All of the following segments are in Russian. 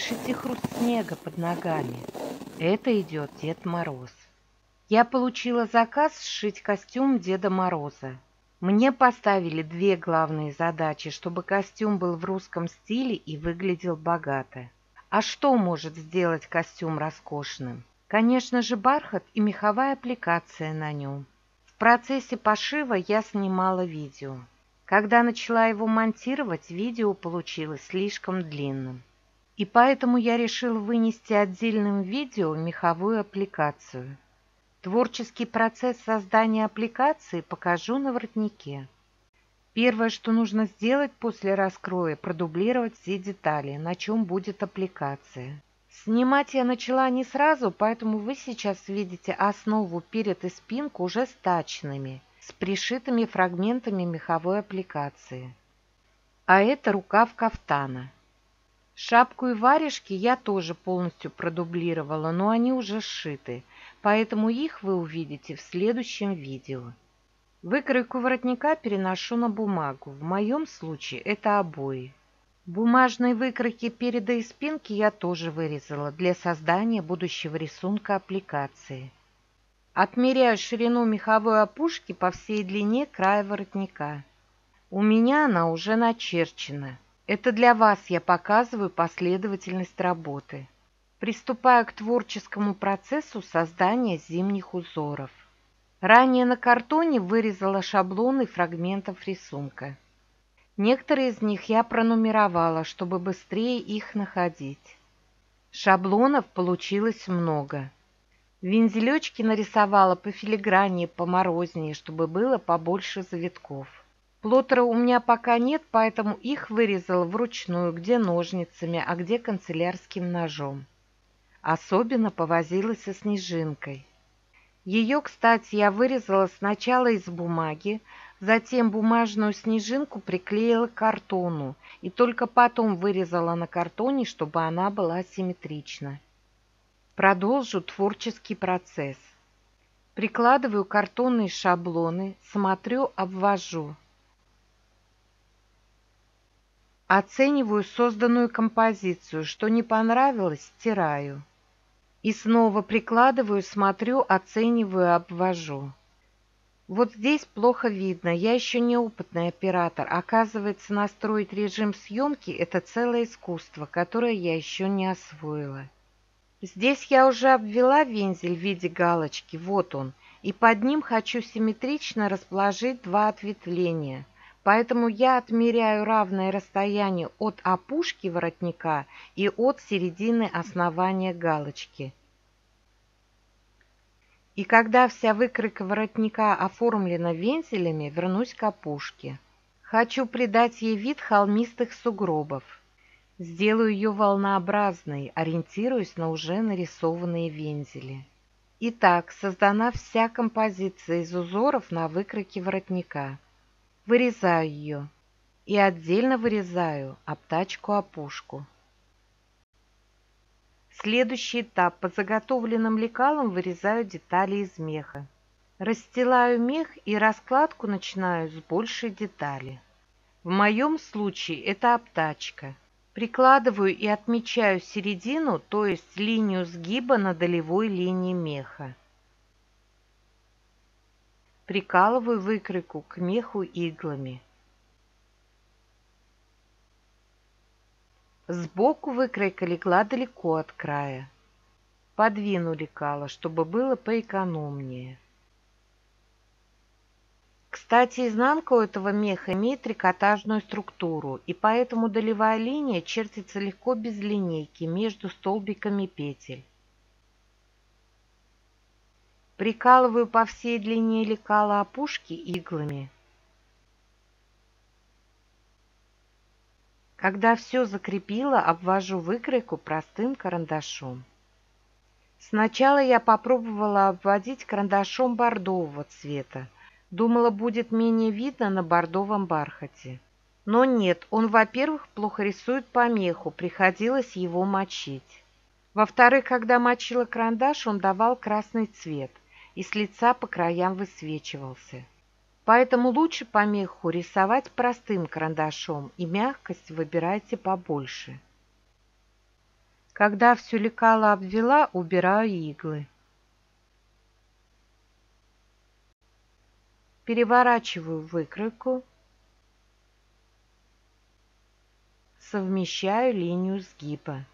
слышите хруст снега под ногами? Это идет Дед Мороз. Я получила заказ сшить костюм Деда Мороза. Мне поставили две главные задачи, чтобы костюм был в русском стиле и выглядел богато. А что может сделать костюм роскошным? Конечно же, бархат и меховая аппликация на нем. В процессе пошива я снимала видео. Когда начала его монтировать, видео получилось слишком длинным. И поэтому я решила вынести отдельным видео меховую аппликацию. Творческий процесс создания аппликации покажу на воротнике. Первое, что нужно сделать после раскроя, продублировать все детали, на чем будет аппликация. Снимать я начала не сразу, поэтому вы сейчас видите основу перед и спинку уже стачными, с пришитыми фрагментами меховой аппликации. А это рукав кафтана. Шапку и варежки я тоже полностью продублировала, но они уже сшиты, поэтому их вы увидите в следующем видео. Выкройку воротника переношу на бумагу, в моем случае это обои. Бумажные выкройки переда и спинки я тоже вырезала для создания будущего рисунка аппликации. Отмеряю ширину меховой опушки по всей длине края воротника. У меня она уже начерчена. Это для вас я показываю последовательность работы. Приступаю к творческому процессу создания зимних узоров. Ранее на картоне вырезала шаблоны фрагментов рисунка. Некоторые из них я пронумеровала, чтобы быстрее их находить. Шаблонов получилось много. Вензелечки нарисовала по филиграннее, поморознее, чтобы было побольше завитков. Плоттера у меня пока нет, поэтому их вырезала вручную, где ножницами, а где канцелярским ножом. Особенно повозилась со снежинкой. Ее, кстати, я вырезала сначала из бумаги, затем бумажную снежинку приклеила к картону и только потом вырезала на картоне, чтобы она была симметрична. Продолжу творческий процесс. Прикладываю картонные шаблоны, смотрю, обвожу. Оцениваю созданную композицию, что не понравилось, стираю. И снова прикладываю, смотрю, оцениваю, обвожу. Вот здесь плохо видно, я еще неопытный оператор. Оказывается, настроить режим съемки – это целое искусство, которое я еще не освоила. Здесь я уже обвела вензель в виде галочки, вот он, и под ним хочу симметрично расположить два ответвления. Поэтому я отмеряю равное расстояние от опушки воротника и от середины основания галочки. И когда вся выкройка воротника оформлена вензелями, вернусь к опушке. Хочу придать ей вид холмистых сугробов. Сделаю ее волнообразной, ориентируясь на уже нарисованные вензели. Итак, создана вся композиция из узоров на выкройке воротника. Вырезаю ее и отдельно вырезаю обтачку-опушку. Следующий этап. По заготовленным лекалам вырезаю детали из меха. Расстилаю мех и раскладку начинаю с большей детали. В моем случае это обтачка. Прикладываю и отмечаю середину, то есть линию сгиба на долевой линии меха. Прикалываю выкройку к меху иглами. Сбоку выкройка легла далеко от края. Подвину лекало, чтобы было поэкономнее. Кстати, изнанка у этого меха имеет трикотажную структуру, и поэтому долевая линия чертится легко без линейки между столбиками петель. Прикалываю по всей длине лекала опушки иглами. Когда все закрепила, обвожу выкройку простым карандашом. Сначала я попробовала обводить карандашом бордового цвета. Думала, будет менее видно на бордовом бархате. Но нет, он, во-первых, плохо рисует по меху, приходилось его мочить. Во-вторых, когда мочила карандаш, он давал красный цвет и с лица по краям высвечивался. Поэтому лучше по меху рисовать простым карандашом и мягкость выбирайте побольше. Когда все лекало обвела, убираю иглы. Переворачиваю выкройку, совмещаю линию сгиба.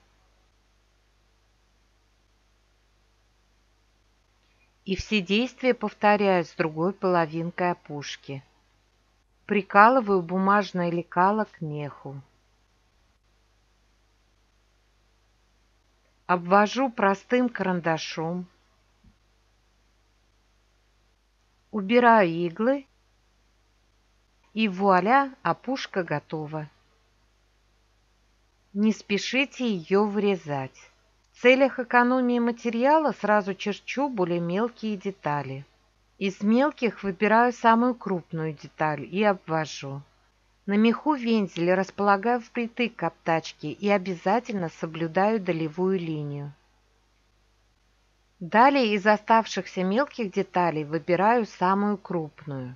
И все действия повторяю с другой половинкой опушки. Прикалываю бумажное лекало к меху. Обвожу простым карандашом. Убираю иглы. И вуаля, опушка готова. Не спешите ее вырезать. В целях экономии материала сразу черчу более мелкие детали. Из мелких выбираю самую крупную деталь и обвожу. На меху вензель располагаю впритык к обтачке и обязательно соблюдаю долевую линию. Далее из оставшихся мелких деталей выбираю самую крупную.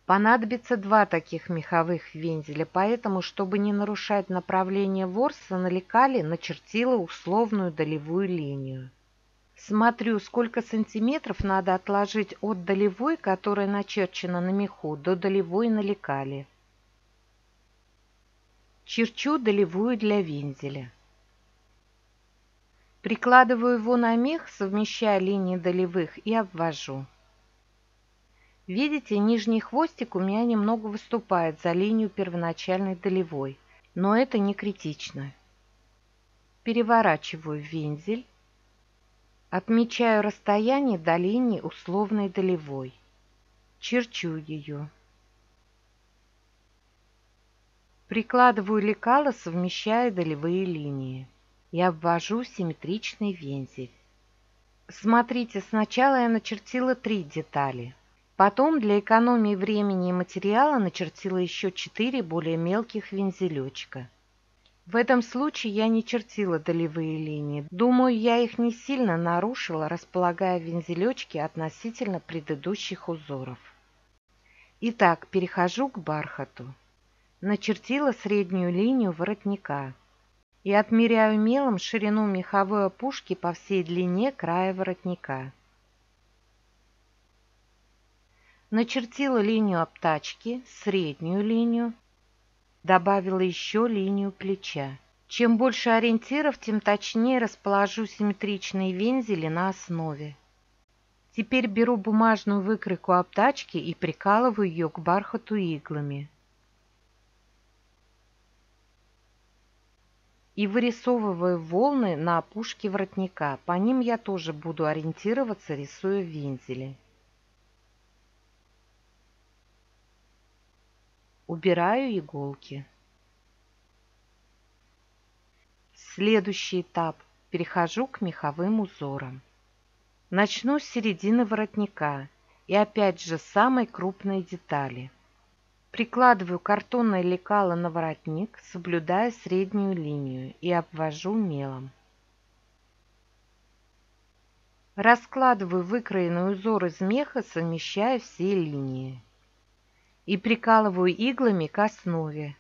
Понадобится 2 таких меховых вензеля, поэтому, чтобы не нарушать направление ворса, на лекале начертила условную долевую линию. Смотрю, сколько сантиметров надо отложить от долевой, которая начерчена на меху, до долевой на лекале. Черчу долевую для вензеля. Прикладываю его на мех, совмещая линии долевых и обвожу. Видите, нижний хвостик у меня немного выступает за линию первоначальной долевой, но это не критично. Переворачиваю вензель, отмечаю расстояние до линии условной долевой, черчу ее. Прикладываю лекало, совмещая долевые линии, и обвожу симметричный вензель. Смотрите, сначала я начертила 3 детали. Потом для экономии времени и материала начертила еще 4 более мелких вензелечка. В этом случае я не чертила долевые линии. Думаю, я их не сильно нарушила, располагая вензелечки относительно предыдущих узоров. Итак, перехожу к бархату. Начертила среднюю линию воротника и отмеряю мелом ширину меховой опушки по всей длине края воротника. Начертила линию обтачки, среднюю линию, добавила еще линию плеча. Чем больше ориентиров, тем точнее расположу симметричные вензели на основе. Теперь беру бумажную выкройку обтачки и прикалываю ее к бархату иглами. И вырисовываю волны на опушке воротника. По ним я тоже буду ориентироваться, рисуя вензели. Убираю иголки. Следующий этап. Перехожу к меховым узорам. Начну с середины воротника и опять же с самой крупной детали. Прикладываю картонное лекало на воротник, соблюдая среднюю линию, и обвожу мелом. Раскладываю выкроенный узор из меха, совмещая все линии. И прикалываю иглами к основе.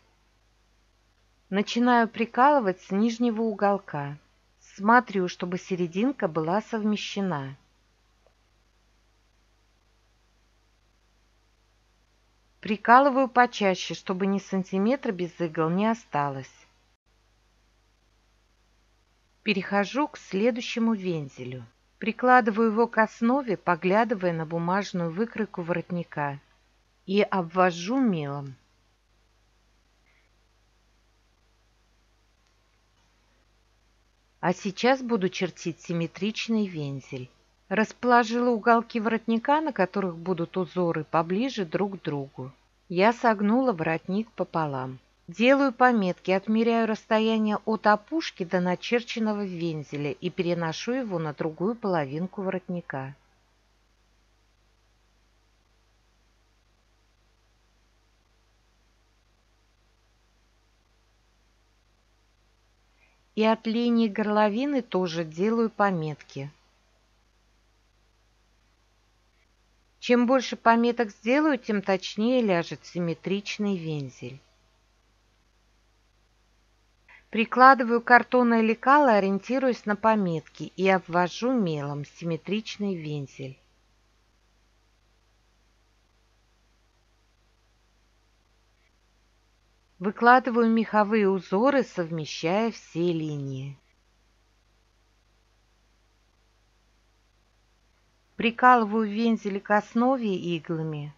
Начинаю прикалывать с нижнего уголка. Смотрю, чтобы серединка была совмещена. Прикалываю почаще, чтобы ни сантиметра без игл не осталось. Перехожу к следующему вензелю. Прикладываю его к основе, поглядывая на бумажную выкройку воротника, и обвожу мелом. А сейчас буду чертить симметричный вензель. Расположила уголки воротника, на которых будут узоры, поближе друг к другу. Я согнула воротник пополам. Делаю пометки, отмеряю расстояние от опушки до начерченного вензеля и переношу его на другую половинку воротника. И от линии горловины тоже делаю пометки. Чем больше пометок сделаю, тем точнее ляжет симметричный вензель. Прикладываю картонное лекало, ориентируясь на пометки и обвожу мелом симметричный вензель. Выкладываю меховые узоры, совмещая все линии. Прикалываю вензели к основе иглами.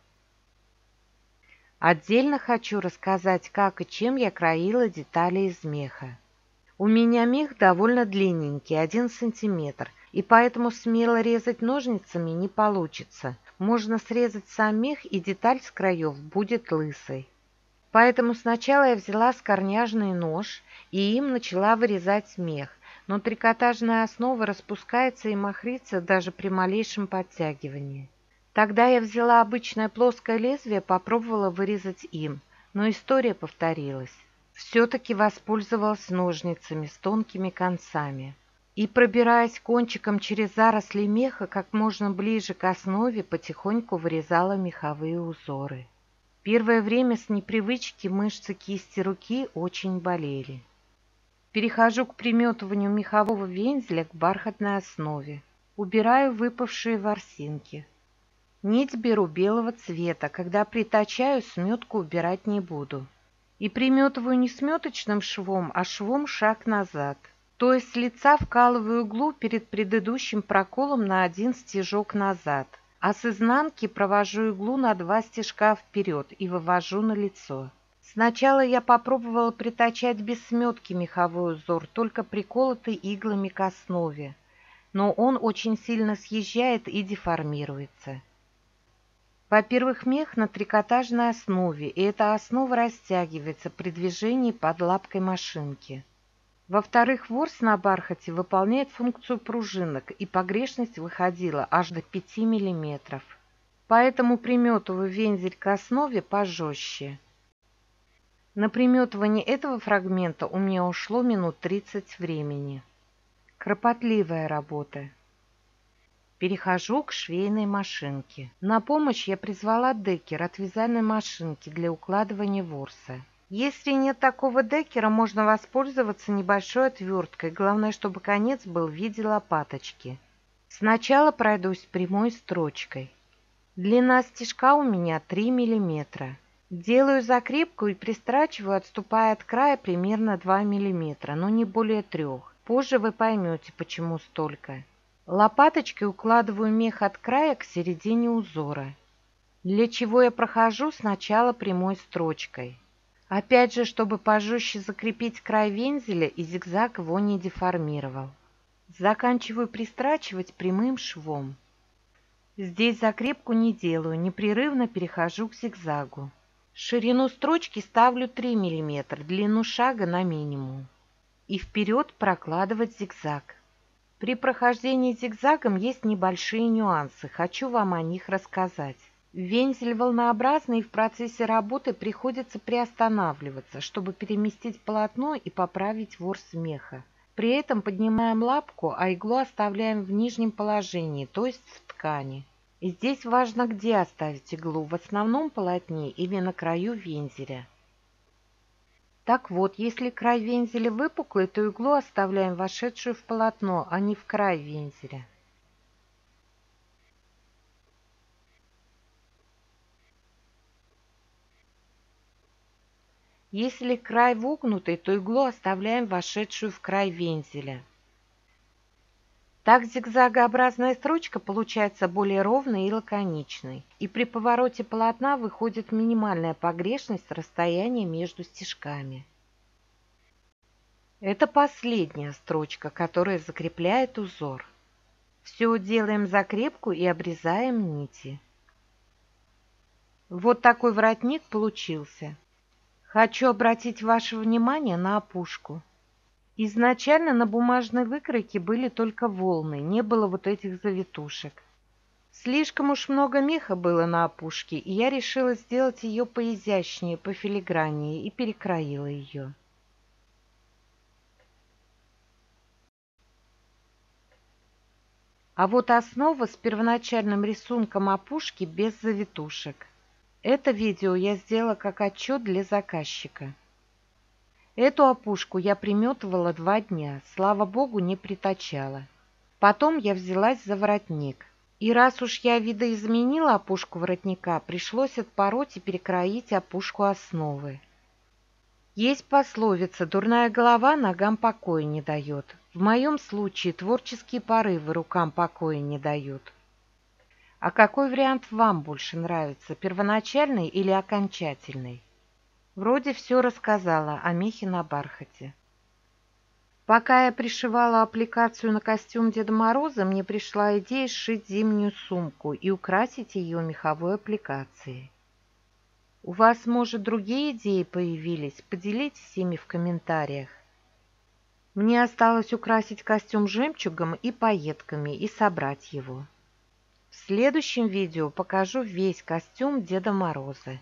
Отдельно хочу рассказать, как и чем я краила детали из меха. У меня мех довольно длинненький, 1 сантиметр, и поэтому смело резать ножницами не получится. Можно срезать сам мех, и деталь с краев будет лысой. Поэтому сначала я взяла скорняжный нож и им начала вырезать мех, но трикотажная основа распускается и махрится даже при малейшем подтягивании. Тогда я взяла обычное плоское лезвие, попробовала вырезать им, но история повторилась. Все-таки воспользовалась ножницами с тонкими концами. И, пробираясь кончиком через заросли меха как можно ближе к основе, потихоньку вырезала меховые узоры. Первое время с непривычки мышцы кисти руки очень болели. Перехожу к приметыванию мехового вензеля к бархатной основе. Убираю выпавшие ворсинки. Нить беру белого цвета, когда притачаю, сметку убирать не буду. И приметываю не сметочным швом, а швом шаг назад. То есть с лица вкалываю иглу перед предыдущим проколом на 1 стежок назад, а с изнанки провожу иглу на 2 стежка вперед и вывожу на лицо. Сначала я попробовала притачать без сметки меховой узор, только приколотый иглами к основе, но он очень сильно съезжает и деформируется. Во-первых, мех на трикотажной основе, и эта основа растягивается при движении под лапкой машинки. Во-вторых, ворс на бархате выполняет функцию пружинок, и погрешность выходила аж до 5 мм. Поэтому приметываю вензель к основе пожестче. На приметывание этого фрагмента у меня ушло минут 30 времени. Кропотливая работа. Перехожу к швейной машинке. На помощь я призвала декер от вязальной машинки для укладывания ворса. Если нет такого декера, можно воспользоваться небольшой отверткой, главное, чтобы конец был в виде лопаточки. Сначала пройдусь прямой строчкой. Длина стежка у меня 3 мм. Делаю закрепку и пристрачиваю, отступая от края примерно 2 мм, но не более 3. Позже вы поймете, почему столько. Лопаточкой укладываю мех от края к середине узора, для чего я прохожу сначала прямой строчкой. Опять же, чтобы пожестче закрепить край вензеля и зигзаг его не деформировал. Заканчиваю пристрачивать прямым швом. Здесь закрепку не делаю, непрерывно перехожу к зигзагу. Ширину строчки ставлю 3 мм, длину шага на минимум. И вперед прокладывать зигзаг. При прохождении зигзагом есть небольшие нюансы, хочу вам о них рассказать. Вензель волнообразный, и в процессе работы приходится приостанавливаться, чтобы переместить полотно и поправить ворс меха. При этом поднимаем лапку, а иглу оставляем в нижнем положении, то есть в ткани. И здесь важно, где оставить иглу, в основном полотне или на краю вензеля. Так вот, если край вензеля выпуклый, то иглу оставляем вошедшую в полотно, а не в край вензеля. Если край вогнутый, то иглу оставляем вошедшую в край вензеля. Так зигзагообразная строчка получается более ровной и лаконичной, и при повороте полотна выходит минимальная погрешность расстояния между стежками. Это последняя строчка, которая закрепляет узор. Все, делаем закрепку и обрезаем нити. Вот такой воротник получился. Хочу обратить ваше внимание на опушку. Изначально на бумажной выкройке были только волны, не было вот этих завитушек. Слишком уж много меха было на опушке, и я решила сделать ее поизящнее, пофилиграннее, и перекроила ее. А вот основа с первоначальным рисунком опушки без завитушек. Это видео я сделала как отчет для заказчика. Эту опушку я приметывала 2 дня, слава богу, не притачала. Потом я взялась за воротник. И раз уж я видоизменила опушку воротника, пришлось отпороть и перекроить опушку основы. Есть пословица «дурная голова ногам покоя не дает». В моем случае творческие порывы рукам покоя не дают. А какой вариант вам больше нравится, первоначальный или окончательный? Вроде все рассказала о мехе на бархате. Пока я пришивала аппликацию на костюм Деда Мороза, мне пришла идея сшить зимнюю сумку и украсить ее меховой аппликацией. У вас, может, другие идеи появились? Поделитесь ими в комментариях. Мне осталось украсить костюм жемчугом и пайетками и собрать его. В следующем видео покажу весь костюм Деда Мороза.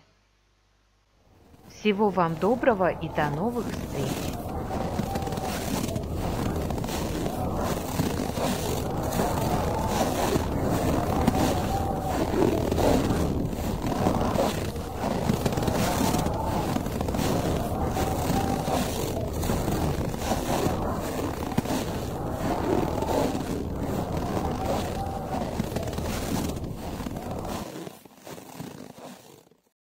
Всего вам доброго и до новых встреч!